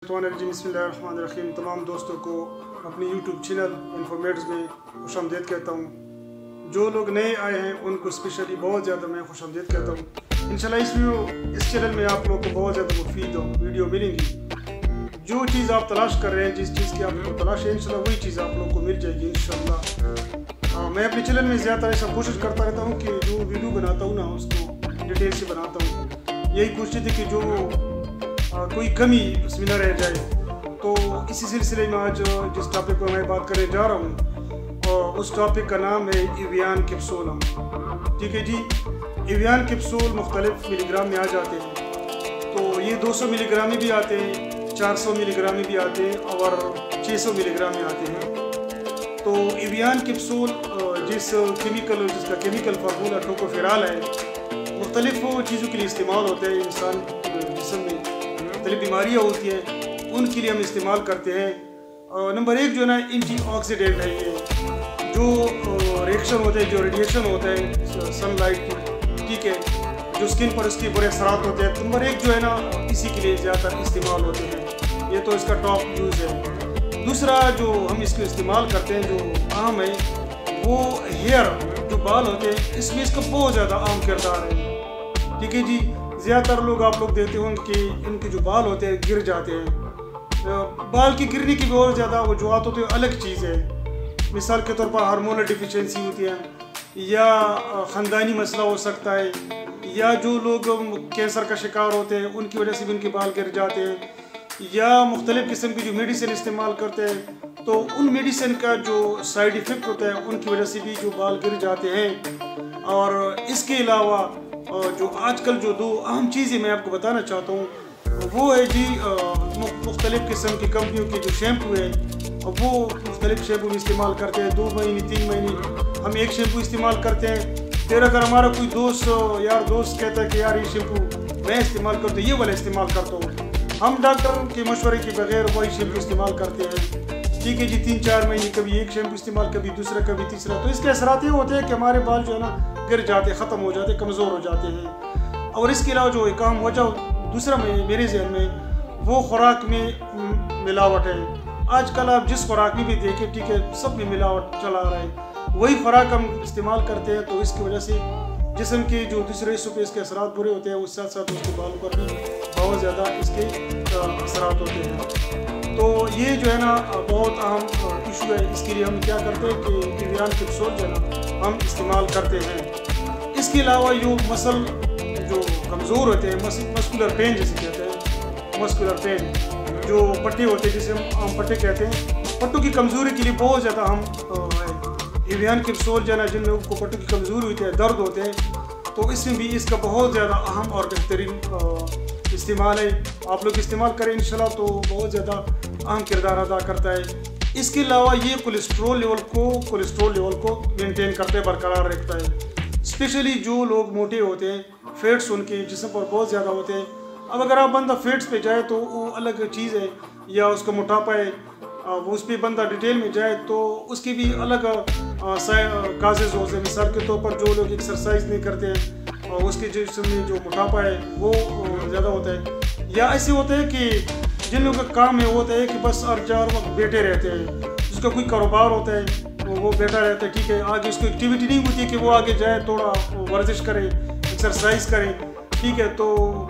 बिस्मिल्लाहिर्रहमानिर्रहीम। तमाम दोस्तों को अपनी यूट्यूब चैनल इन्फॉर्मेट्स में खुशामदीद कहता हूँ। जो लोग नए आए हैं उनको स्पेशली बहुत ज़्यादा मैं खुशामदीद कहता हूँ। इंशाल्लाह इस चैनल में आप लोगों को बहुत ज़्यादा मुफीद वीडियो मिलेंगी। जो चीज़ आप तलाश कर रहे हैं, जिस चीज़ की आपको तलाश है, इंशाल्लाह वही चीज़ आप लोगों को मिल जाएगी इंशाल्लाह। मैं अपने चैनल में ज़्यादा ऐसा कोशिश करता रहता हूँ कि जो वीडियो बनाता हूँ ना उसको डिटेल से बनाता हूँ। यही कोशिश थी कि जो कोई कमी उसमें न रह जाए। तो इसी सिलसिले में आज जिस टॉपिक पर मैं बात करने जा रहा हूँ और उस टॉपिक का नाम है एवियन कैप्सूल। ठीक है जी, एवियन कैप्सूल मुख्तलिफ मिलीग्राम में आ जाते हैं। तो ये 200 मिलीग्राम में भी आते हैं, 400 मिलीग्राम में भी आते हैं और 600 मिलीग्राम में आते हैं। तो एवियन कैप्सूल जिसका केमिकल फार्मूला टोकोफेरॉल है, मुख्तलिफ चीज़ों के लिए इस्तेमाल होता है। इंसान जिस्म में मुख्तलिफ बीमारियाँ होती हैं उनके लिए हम इस्तेमाल करते हैं। नंबर 1 जो है ना एंटी ऑक्सीडेंट है। ये जो रिएक्शन होता है, जो रेडिएशन होता है सनलाइट की, ठीक है, जो स्किन पर उसके बुरे असरात होते हैं, नंबर 1 जो है ना इसी के लिए ज़्यादा इस्तेमाल होते हैं। ये तो इसका टॉप यूज़ है। दूसरा जो हम इसको इस्तेमाल करते हैं, जो आम है, वो हेयर जो बाल होते हैं, इसमें इसका बहुत ज़्यादा अहम किरदार है। ठीक है जी, ज़्यादातर लोग आप लोग देते होंगे कि इनके जो बाल होते हैं गिर जाते हैं। बाल की गिरने की बहुत ज़्यादा वजूहत होती है, अलग चीज़ है। मिसाल के तौर पर हार्मोनल डिफिशेंसी होती है, या ख़ानदानी मसला हो सकता है, या जो लोग कैंसर का शिकार होते हैं उनकी वजह से भी उनके बाल गिर जाते हैं, या मुख्तलिफ़ किस्म की जो मेडिसिन इस्तेमाल करते हैं तो उन मेडिसिन का जो साइड इफ़ेक्ट होता है उनकी वजह से भी जो बाल गिर जाते हैं। और इसके अलावा जो आजकल जो 2 अहम चीज़ें मैं आपको बताना चाहता हूँ वो है जी मुख्तलिफ़ किस्म की कंपनियों के जो शैम्पू है, वो मुख्तलिफ़ शैम्पू भी इस्तेमाल करते हैं। 2 महीने 3 महीने हम एक शैम्पू इस्तेमाल करते हैं, फिर अगर हमारा कोई दोस्त कहता है कि यार ये शैम्पू मैं इस्तेमाल करता हूँ, ये वाला इस्तेमाल करता हूँ, हम डॉक्टर के मशवरे के बगैर वही शैम्पू इस्तेमाल करते हैं। ठीक है जी, 3-4 महीने कभी एक शैम्पू इस्तेमाल, कभी दूसरा, कभी तीसरा। तो इसके असरात ये होते हैं कि हमारे बाल जो है ना गिर जाते, ख़त्म हो जाते, कमज़ोर हो जाते हैं। और इसके अलावा जो एक अहम वजह दूसरा मेरे ज़हन में वो खुराक में मिलावट है। आजकल आप जिस खुराक में भी देखें, ठीक है, सब में मिलावट चला रहा है। वही खुराक हम इस्तेमाल करते हैं, तो इसकी वजह से जिस्म के जो दूसरे हिस्सों पे इसके असरात बुरे होते हैं, उस साथ साथ उसके बालों पर भी बहुत ज़्यादा इसके असरात होते हैं। तो ये जो है ना बहुत अहम इशू है। इसके लिए हम क्या करते हैं कि एवियन कैप्सूल जो है ना हम इस्तेमाल करते हैं। इसके अलावा जो मसल जो कमज़ोर होते हैं, मस्कुलर पेन जिसे कहते हैं, मस्कुलर पेन जो पट्टे होते हैं जिसे हम पट्टे कहते हैं, पट्टों की कमज़ोरी के लिए बहुत ज़्यादा हम एवियन कैप्सूल जो है ना, जिन लोगों को पट्टों की कमज़ोरी होती है, दर्द होते हैं, तो इसमें भी इसका बहुत ज़्यादा अहम और बेहतरीन इस्तेमाल है। आप लोग इस्तेमाल करें इंशाल्लाह, तो बहुत ज़्यादा अहम किरदार अदा करता है। इसके अलावा ये कोलेस्ट्रॉल लेवल को मेंटेन करते बरकरार रखता है। स्पेशली जो लोग मोटे होते हैं, फैट्स उनके जिस्म पर बहुत ज़्यादा होते हैं। अब अगर आप बंदा फैट्स पे जाए तो वो अलग चीज़ है, या उसका मोटापा है वो उस पर बंदा डिटेल में जाए तो उसकी भी अलग काजेज़ होते हैं। मिसाल के तौर पर जो लोग एक्सरसाइज नहीं करते हैं और उसके जिस्म में जो मोटापा है वो ज़्यादा होता है। या ऐसे होता है कि जिन लोगों का काम है वो होता है कि बस हर 4 वक्त बैठे रहते हैं, जिसका कोई कारोबार होता है वो बैठा रहता है, ठीक है, आगे उसको एक्टिविटी नहीं होती कि वो आगे जाए, थोड़ा वर्जिश करे, एक्सरसाइज करे, ठीक है। तो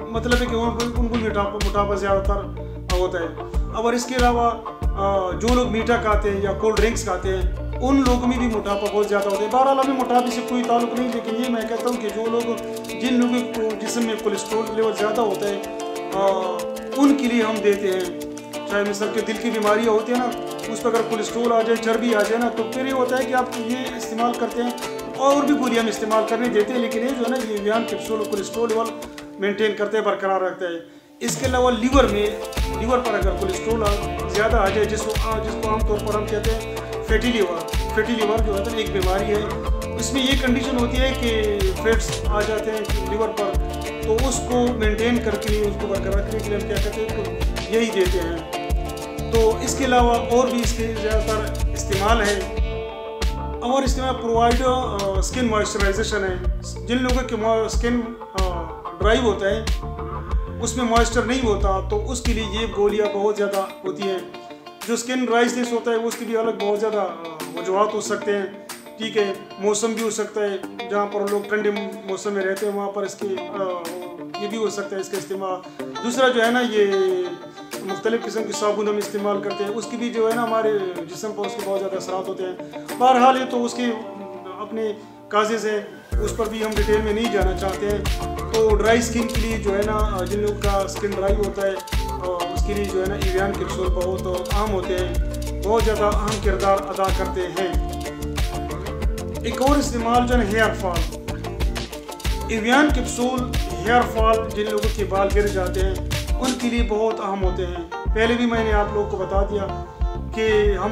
मतलब है कि उनको मोटापा ज़्यादातर होता है। और इसके अलावा जो लोग मीठा खाते हैं या कोल्ड ड्रिंक्स खाते हैं उन लोगों में भी मोटापा बहुत ज़्यादा होता है। बहरहाल अभी मोटापे से कोई ताल्लुक नहीं, लेकिन ये मैं कहता हूँ कि जो लोग जिन लोगों को जिस्म में कोलेस्ट्रॉल लेवल ज़्यादा होता है उनके लिए हम देते हैं। चाहे मिसाल के दिल की बीमारियाँ होती है ना, उस पर अगर कोलेस्ट्रॉल आ जाए, चर्बी आ जाए ना, तो फिर ये होता है कि आप ये इस्तेमाल करते हैं और भी गोलियाँ हम इस्तेमाल करने देते हैं। लेकिन ये जो है ना, ये avian capsule cholesterol level maintain करते हैं, बरकरार रखता है। इसके अलावा लीवर पर अगर कोलेस्ट्रॉल ज़्यादा आ जाए, जिसको आमतौर पर हम कहते हैं फैटी लीवर जो है ना एक बीमारी है। इसमें ये कंडीशन होती है कि फैट्स आ जाते हैं लीवर पर, तो उसको मेंटेन करके उसको बरकरार रखने के लिए हम क्या कहते हैं तो यही देते हैं। तो इसके अलावा और भी इसके ज़्यादातर इस्तेमाल है। और इस्तेमाल प्रोवाइड स्किन मॉइस्चराइजेशन है। जिन लोगों के स्किन ड्राई होता है اس میں موئسچر نہیں ہوتا تو اس کے لیے یہ گولیاں بہت زیادہ ہوتی ہیں. جو اسکن ڈرائنیس ہوتا ہے اس کے بھی الگ بہت زیادہ وجوہات ہو سکتے ہیں. ٹھیک ہے, موسم بھی ہو سکتا ہے, جہاں پر لوگ ٹھنڈے موسم میں رہتے ہیں وہاں پر اس کے یہ بھی ہو سکتا ہے اس کا استعمال. دوسرا جو ہے نا, یہ مختلف قسم کی صابن ہم استعمال کرتے ہیں, اس کی بھی جو ہے نا ہمارے جسم پر اس کے بہت زیادہ اثرات ہوتے ہیں. بہرحال یہ تو اس کے اپنے کازز ہیں, اس پر بھی ہم ڈیٹیل میں نہیں جانا چاہتے ہیں. تو ڈرائی اسکن کے لیے جو ہے نا, جن لوگ کا اسکن ڈرائی ہوتا ہے اس کے لیے جو ہے نا ایویان کیپسول بہت اہم ہوتے ہیں, بہت زیادہ اہم کردار ادا کرتے ہیں. ایک اور استعمال جو ہے hair fall. Evion capsule hair fall, جن لوگوں کے بال گر جاتے ہیں ان کے لیے بہت اہم ہوتے ہیں. پہلے بھی میں نے آپ لوگوں کو بتا دیا کہ ہم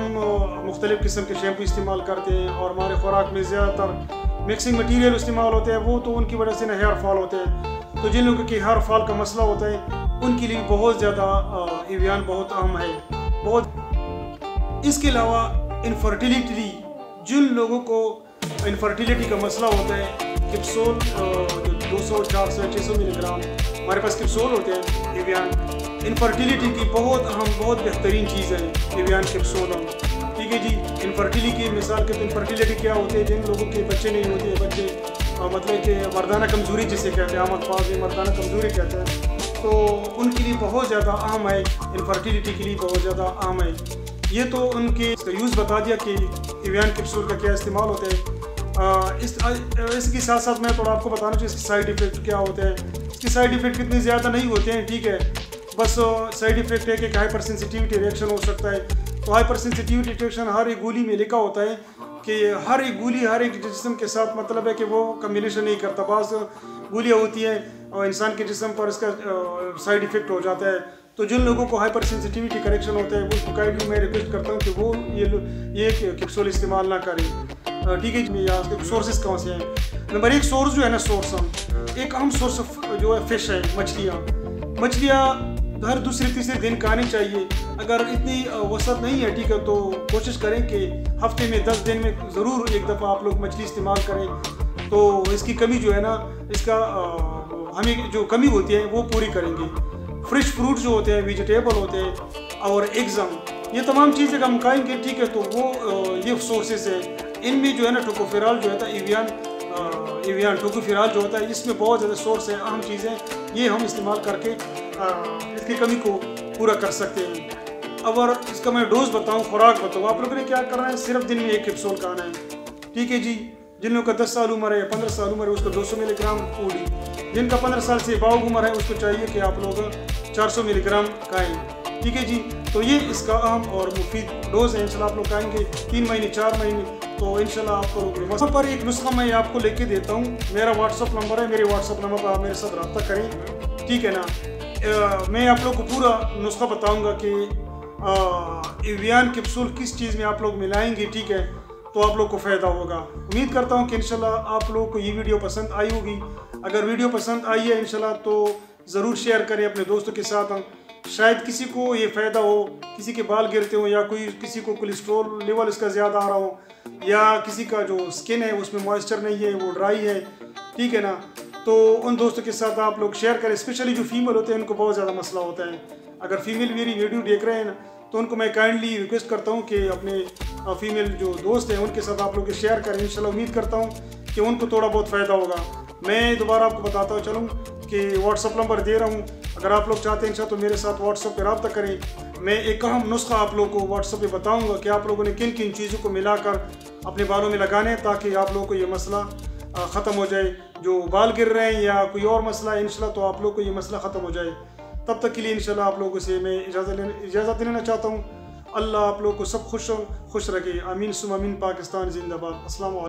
مختلف قسم کے شیمپو استعمال کرتے ہیں اور ہمارے خوراک میں زیادہ تر مکسنگ مٹیریل استعمال ہوتے ہیں, وہ تو ان کی وجہ سے نا ہیئر فال ہوتے ہیں. تو جن لوگوں کے ہیئر فال کا مسئلہ ہوتا ہے ان کے لیے بہت زیادہ ایویان بہت اہم ہے. اس کے علاوہ انفرٹیلیٹی, جن لوگوں کو انفرٹیلیٹی کا مسئلہ ہوتا ہے, کیپسول 200 400 600 ملی گرام ہمارے پاس کیپسول ہوتے ہیں ایویان. انفرٹیلیٹی کی بہت اہم بہت بہترین چیز ہے ایویان کیپسول. ٹھیک ہے جی, انفرٹیلیٹی کی مثال کے انفرٹیلیٹی کیا ہوتے ہیں, جن لوگوں کے بچے نہیں ہوتے, بچے مطلب کہ مردانہ کمزوری جسے کہتے ہیں, عام الفاظ میں مردانہ کمزوری کہتے ہیں, تو ان کے لیے بہت زیادہ اہم ہے. انفرٹیلیٹی کے لیے بہت زیادہ اہم ہے. یہ تو ان کے اس کا یوز بتا دیا کہ ایویان کیپسول کا کیا استعمال ہوتا ہے. اس کے ساتھ ساتھ میں تھوڑا آپ کو بتانا چاہیے اس کے سائیڈ ایفیکٹ کیا ہوتے ہیں. اس کے سائیڈ ایفیکٹ اتنے زیادہ نہیں ہوتے ہیں. ٹھیک ہے, بس سائیڈ ایفیکٹ ہے کہ ہائپر سینسیٹیوٹی ریئیکشن ہو سکتا ہے. تو ہائپر سینسیٹیوٹی ریئیکشن ہر ایک گولی میں لکھا ہوتا ہے کہ ہر ایک گولی ہر ایک جسم کے ساتھ مطلب ہے کہ وہ کمبینیشن نہیں کرتا. بعض گولیاں ہوتی ہیں اور انسان کے جسم پر اس کا سائیڈ ایفیکٹ ہو جاتا ہے. تو جن لوگوں کو ہائپر سینسیٹیوٹی کریکشن ہوتا ہے وہ اس کو کائنڈلی میں ریکویسٹ کرتا ہوں کہ وہ یہ کیپسول استعمال نہ کریں. ٹھیک ہے جی, اس کے سورسز کون سے ہیں. نمبر 1 سورس جو ہے نا, سورس ایک اہم سورس جو ہے فش ہے, مچھلیاں ہر دوسرے تیسرے دن کھانی چاہیے. اگر اتنی وسعت نہیں ہے ٹھیک ہے تو کوشش کریں کہ ہفتے میں 10 دن میں ضرور ایک دفعہ آپ لوگ مچھلی استعمال کریں. تو اس کی کمی جو ہے نا, اس کا ہمیں جو کمی ہوتی ہے وہ پوری کریں گے. فریش فروٹ جو ہوتے ہیں, ویجیٹیبل ہوتے ہیں اور ایگزم, یہ تمام چیزیں ہم کھائیں گے. ٹھیک ہے, تو وہ یہ سورسز ہے. ان میں جو ہے نا ٹوکوفیرال جو ہوتا ہے ایویان ٹوکوفیرال جو ہوتا ہے, اس میں بہت زیادہ سورس ہے, اہم چیزیں یہ ہم استعمال کر کے اس کی کمی کو پورا کر سکتے ہیں. اور اس کا میں ڈوز بتاؤں, خوراک بتاؤں, آپ لوگوں نے کیا کرنا ہے, صرف دن میں 1 کیپسول کھانا ہے. ٹھیک ہے جی, جن لوگوں کا 10 سال عمر ہے یا 15 سال عمر ہے اس کو 200 ملی گرام پوری. جن کا 15 سال سے باؤ عمر ہے اس کو چاہیے کہ آپ لوگ 400 ملی گرام کھائیں. ٹھیک ہے جی, تو یہ اس کا اہم اور مفید ڈوز ہے. انشاءاللہ آپ لوگ کھائیں گے 3 مہینے 4 مہینے تو انشاءاللہ آپ کو وہاں پر ایک نسخہ میں آپ کو لے کے دیتا ہوں. میرا واٹس اپ نمبر ہے, میرے واٹس اپ نمبر پر آپ میرے ساتھ رابطہ کریں. ٹھیک ہے نا, میں آپ لوگ کو پورا نسخہ بتاؤں گا کہ ایویان کیپسول کس چیز میں آپ لوگ ملائیں گے. ٹھیک ہے, تو آپ لوگ کو فائدہ ہوگا. امید کرتا ہوں کہ انشاءاللہ آپ لوگ کو یہ ویڈیو پسند آئی ہوگی. اگر ویڈیو پسند آئی ہے انشاءاللہ تو ضرور شیئر کریں اپنے دوستوں کے ساتھ. شاید کسی کو یہ فائدہ ہو, کسی کے بال گرتے ہوں یا کسی کو کولیسٹرول لیول اس کا زیادہ آ رہا ہو یا کسی کا جو سکن ہے اس میں موئسچر نہیں ہے, وہ ڈرائی ہے. ٹھیک ہے نا, تو ان دوستوں کے ساتھ آپ لوگ شیئر کریں. اسپیشلی جو فیمیل ہوتے ہیں ان کو بہت زیادہ مسئلہ ہوتا ہے. اگر فیمیل میری ویڈیو دیکھ رہے ہیں نا تو ان کو میں کائنڈلی ریکویسٹ کرتا ہوں کہ اپنے فیمیل جو دوست ہیں ان کے ساتھ آپ لوگ شیئر کریں. انشاءاللہ امید کرتا ہوں کہ ان کو تھوڑا بہت فائدہ ہوگا. میں دوبارہ آپ کو بتاتا ہوں چلوں کہ واٹس اپ نمبر دے رہا ہوں. اگر آپ لوگ چاہتے ہیں انشاءاللہ تو میرے ساتھ واٹس اپ پہ رابطہ کریں. میں ایک اہم نسخہ آپ لوگوں کو واٹس اپ پہ بتاؤں گا کہ آپ لوگوں نے کن کن چیزوں کو ملا کر اپنے بالوں میں لگانے ہیں تاکہ آپ لوگوں کو یہ مسئلہ ختم ہو جائے. جو بال گر رہے ہیں یا کوئی اور مسئلہ ہے انشاءاللہ تو آپ لوگوں کو یہ مسئلہ ختم ہو جائے. تب تک کے لیے انشاءاللہ آپ لوگوں سے میں اجازت لینا چاہتا ہوں. اللہ آپ لوگوں کو سب خوش رکھے. آمین ثم آمین. پاکستان زندہ باد. السلام علیکم.